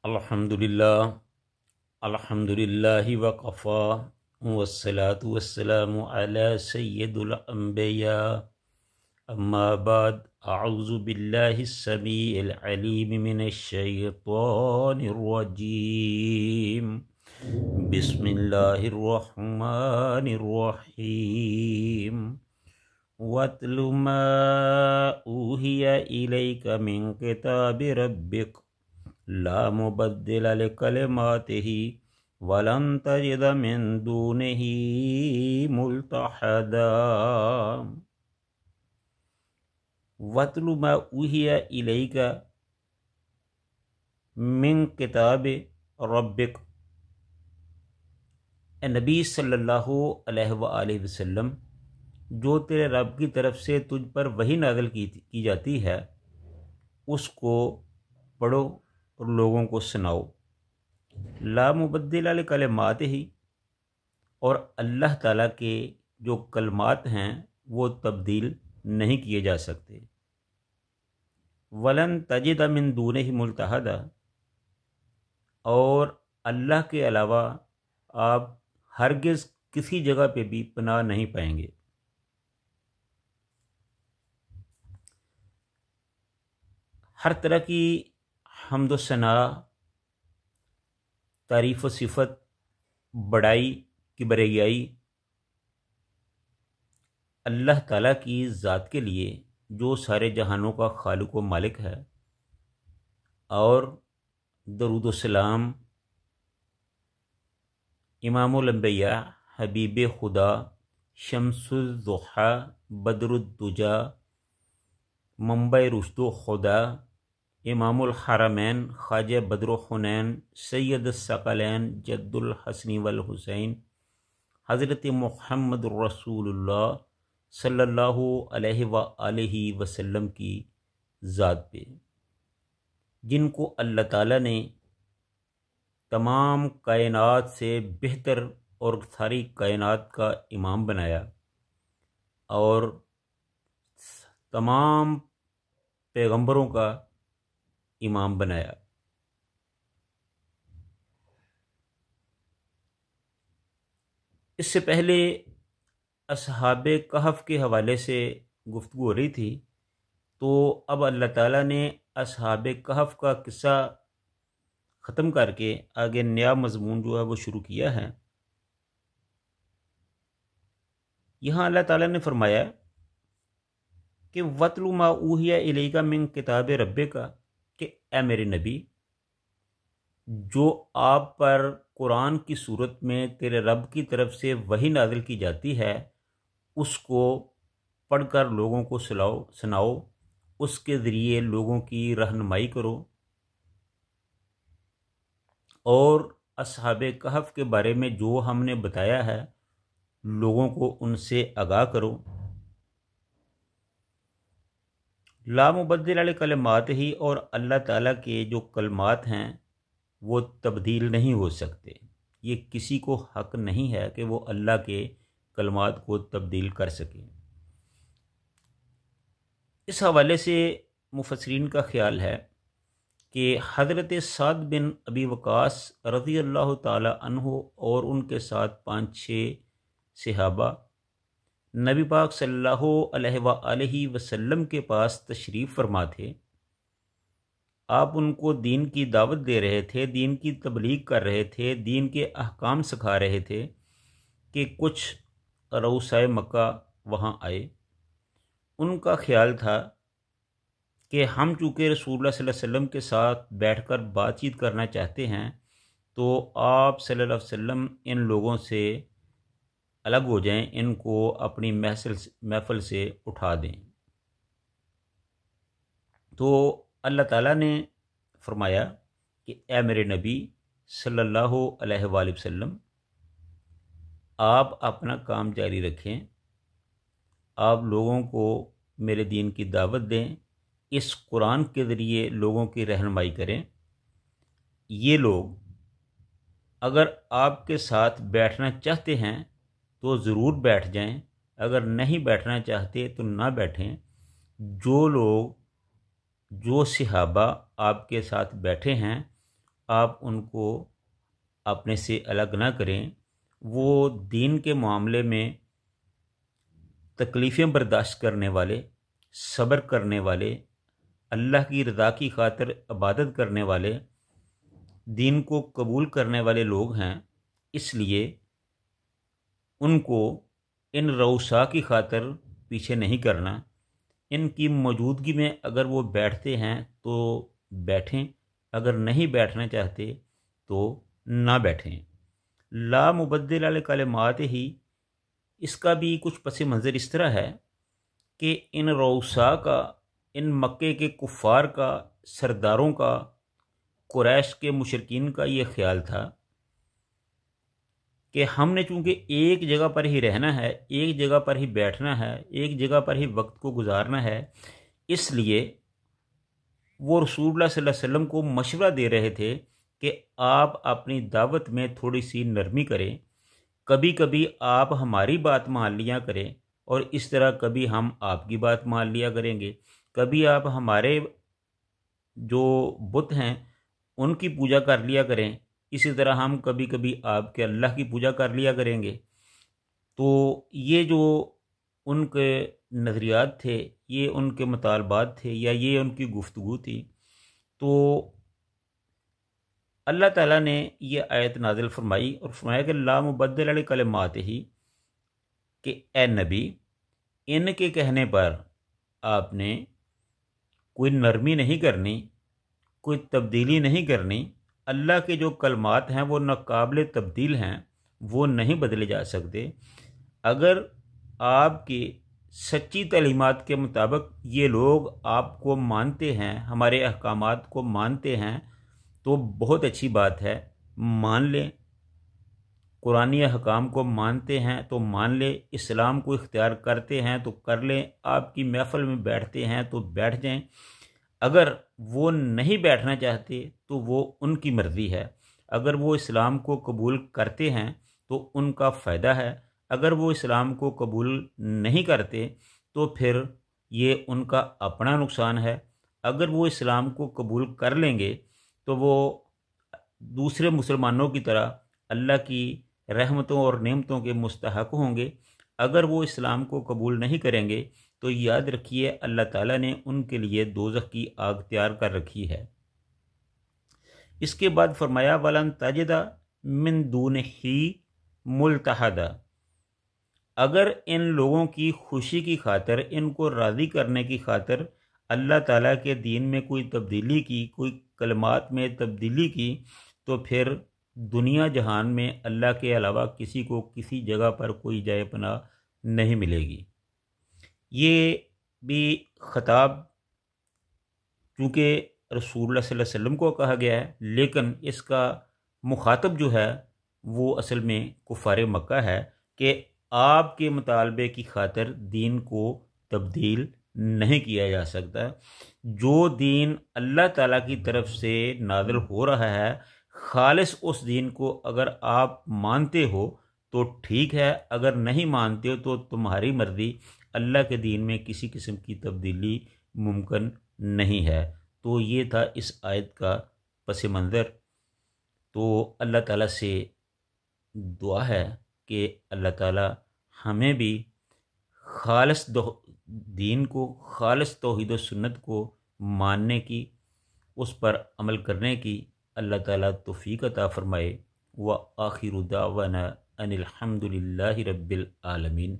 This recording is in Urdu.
الحمدللہ وقفا والصلاة والسلام علی سید الانبیاء اما بعد اعوذ باللہ السمیع العلیم من الشیطان الرجیم بسم اللہ الرحمن الرحیم وَاتْلُ مَا أُوحِيَ إِلَيْكَ مِنْ كِتَابِ رَبِّكَ لَا مُبَدِّلَ لِكَلِمَاتِهِ وَلَنْ تَجِدَ مِنْ دُونِهِ مُلْتَحَدًا وَاتْلُ مَا أُوحِيَ إِلَيْكَ مِنْ كِتَابِ رَبِّكَ، اے نبی صلی اللہ علیہ وآلہ وسلم، جو تیرے رب کی طرف سے تجھ پر وحی نازل کی جاتی ہے اس کو پڑھو اور لوگوں کو سناؤ۔ لا مبدل لکلماتہ، اور اللہ تعالیٰ کے جو کلمات ہیں وہ تبدیل نہیں کیے جا سکتے۔ ولن تجد من دونہ ملتحدا، اور اللہ کے علاوہ آپ ہرگز کسی جگہ پہ بھی پناہ نہیں پائیں گے۔ ہر طرح کی حمد و ثنا، تعریف و صفت، بڑائی، کبریائی اللہ تعالیٰ کی ذات کے لیے، جو سارے جہانوں کا خالق و مالک ہے، اور درود و سلام امام الانبیاء، حبیب خدا، شمس الضحیٰ، بدر الدجا، منبع رشد و خدا، امام الحرمین، خواجہ بدر و حنین، سید الثقلین، جد الحسن والحسین، حضرت محمد رسول اللہ صلی اللہ علیہ وآلہ وسلم کی ذات پہ، جن کو اللہ تعالیٰ نے تمام کائنات سے بہتر اور ساری کائنات کا امام بنایا، اور تمام پیغمبروں کا امام بنایا۔ اس سے پہلے اصحاب کہف کے حوالے سے گفتگو ہو رہی تھی، تو اب اللہ تعالیٰ نے اصحاب کہف کا قصہ ختم کر کے آگے نیا مضمون جو ہے وہ شروع کیا ہے۔ یہاں اللہ تعالیٰ نے فرمایا کہ وَاتْلُ مَا أُوحِيَ إِلَيْكَ مِنْ كِتَابِ رَبِّكَ، کہ اے میرے نبی، جو آپ پر قرآن کی صورت میں تیرے رب کی طرف سے وحی نازل کی جاتی ہے اس کو پڑھ کر لوگوں کو سناؤ، اس کے ذریعے لوگوں کی رہنمائی کرو، اور اصحاب کہف کے بارے میں جو ہم نے بتایا ہے لوگوں کو ان سے آگاہ کرو۔ لا مبدل لکلماتہ، اور اللہ تعالیٰ کے جو کلمات ہیں وہ تبدیل نہیں ہو سکتے، یہ کسی کو حق نہیں ہے کہ وہ اللہ کے کلمات کو تبدیل کر سکے۔ اس حوالے سے مفسرین کا خیال ہے کہ حضرت سعد بن ابی وقاص رضی اللہ تعالی عنہ اور ان کے ساتھ 5-6 صحابہ نبی پاک صلی اللہ علیہ وآلہ وسلم کے پاس تشریف فرما تھے۔ آپ ان کو دین کی دعوت دے رہے تھے، دین کی تبلیغ کر رہے تھے، دین کے احکام سکھا رہے تھے کہ کچھ رؤسائے مکہ وہاں آئے۔ ان کا خیال تھا کہ ہم چونکہ رسول اللہ صلی اللہ علیہ وسلم کے ساتھ بیٹھ کر بات چیت کرنا چاہتے ہیں تو آپ صلی اللہ علیہ وسلم ان لوگوں سے الگ ہو جائیں، ان کو اپنی محفل سے اٹھا دیں۔ تو اللہ تعالیٰ نے فرمایا کہ اے میرے نبی صلی اللہ علیہ وآلہ وسلم، آپ اپنا کام جاری رکھیں، آپ لوگوں کو میرے دین کی دعوت دیں، اس قرآن کے ذریعے لوگوں کی رہنمائی کریں۔ یہ لوگ اگر آپ کے ساتھ بیٹھنا چاہتے ہیں تو ضرور بیٹھ جائیں، اگر نہیں بیٹھنا چاہتے تو نہ بیٹھیں۔ جو صحابہ آپ کے ساتھ بیٹھے ہیں آپ ان کو اپنے سے الگ نہ کریں۔ وہ دین کے معاملے میں تکلیفیں برداشت کرنے والے، صبر کرنے والے، اللہ کی رضا کی خاطر عبادت کرنے والے، دین کو قبول کرنے والے لوگ ہیں۔ اس لیے ان کو ان رؤسا کی خاطر پیچھے نہیں کرنا۔ ان کی موجودگی میں اگر وہ بیٹھتے ہیں تو بیٹھیں، اگر نہیں بیٹھنا چاہتے تو نہ بیٹھیں۔ لا مبدل لکلمات ہی، اس کا بھی کچھ پس منظر اس طرح ہے کہ ان رؤسا کا، ان مکے کے کفار کا، سرداروں کا، قریش کے مشرکین کا یہ خیال تھا کہ ہم نے چونکہ ایک جگہ پر ہی رہنا ہے، ایک جگہ پر ہی بیٹھنا ہے، ایک جگہ پر ہی وقت کو گزارنا ہے، اس لیے وہ رسول اللہ صلی اللہ علیہ وسلم کو مشورہ دے رہے تھے کہ آپ اپنی دعوت میں تھوڑی سی نرمی کریں، کبھی کبھی آپ ہماری بات مان لیا کریں اور اس طرح کبھی ہم آپ کی بات مان لیا کریں گے، کبھی آپ ہمارے جو بت ہیں ان کی پوجا کر لیا کریں، اسی طرح ہم کبھی کبھی آپ کے اللہ کی پوجا کر لیا کریں گے۔ تو یہ جو ان کے نظریات تھے، یہ ان کے مطالبات تھے، یا یہ ان کی گفتگو تھی، تو اللہ تعالیٰ نے یہ آیت نازل فرمائی اور فرمایا کہ لا مبدل لکلمات ہی، کہ اے نبی ان کے کہنے پر آپ نے کوئی نرمی نہیں کرنی، کوئی تبدیلی نہیں کرنی۔ اللہ کے جو کلمات ہیں وہ ناقابل تبدیل ہیں، وہ نہیں بدلے جا سکتے۔ اگر آپ کی سچی تعلیمات کے مطابق یہ لوگ آپ کو مانتے ہیں، ہمارے احکامات کو مانتے ہیں، تو بہت اچھی بات ہے، مان لیں۔ قرآنی احکام کو مانتے ہیں تو مان لیں، اسلام کو اختیار کرتے ہیں تو کر لیں، آپ کی محفل میں بیٹھتے ہیں تو بیٹھ جائیں۔ اگر وہ نہیں بیٹھنا چاہتے تو وہ ان کی مرضی ہے۔ اگر وہ اسلام کو قبول کرتے ہیں تو ان کا فائدہ ہے، اگر وہ اسلام کو قبول نہیں کرتے تو پھر یہ ان کا اپنا نقصان ہے۔ اگر وہ اسلام کو قبول کر لیں گے تو وہ دوسرے مسلمانوں کی طرح اللہ کی رحمتوں اور نعمتوں کے مستحق ہوں گے۔ اگر وہ اسلام کو قبول نہیں کریں گے تو یاد رکھیے اللہ تعالیٰ نے ان کے لیے دوزخ کی آگ تیار کر رکھی ہے۔ اس کے بعد فرمایا وَلَن تَجِدَ مِن دُونِهِ مُلْتَحَدًا، اگر ان لوگوں کی خوشی کی خاطر، ان کو راضی کرنے کی خاطر اللہ تعالیٰ کے دین میں کوئی تبدیلی کی، کوئی کلمات میں تبدیلی کی، تو پھر دنیا جہان میں اللہ کے علاوہ کسی کو کسی جگہ پر کوئی جائے پناہ نہیں ملے گی۔ یہ بھی خطاب چونکہ رسول اللہ صلی اللہ علیہ وسلم کو کہا گیا ہے، لیکن اس کا مخاطب جو ہے وہ اصل میں کفار مکہ ہے، کہ آپ کے مطالبے کی خاطر دین کو تبدیل نہیں کیا جا سکتا۔ جو دین اللہ تعالیٰ کی طرف سے نازل ہو رہا ہے، خالص اس دین کو اگر آپ مانتے ہو تو ٹھیک ہے، اگر نہیں مانتے ہو تو تمہاری مرضی، اللہ کے دین میں کسی قسم کی تبدیلی ممکن نہیں ہے۔ تو یہ تھا اس آیت کا پس منظر۔ تو اللہ تعالیٰ سے دعا ہے کہ اللہ تعالیٰ ہمیں بھی خالص دین کو، خالص توحید و سنت کو ماننے کی، اس پر عمل کرنے کی اللہ تعالیٰ توفیق عطا فرمائے۔ وآخر دعوانا ان الحمد للہ رب العالمین۔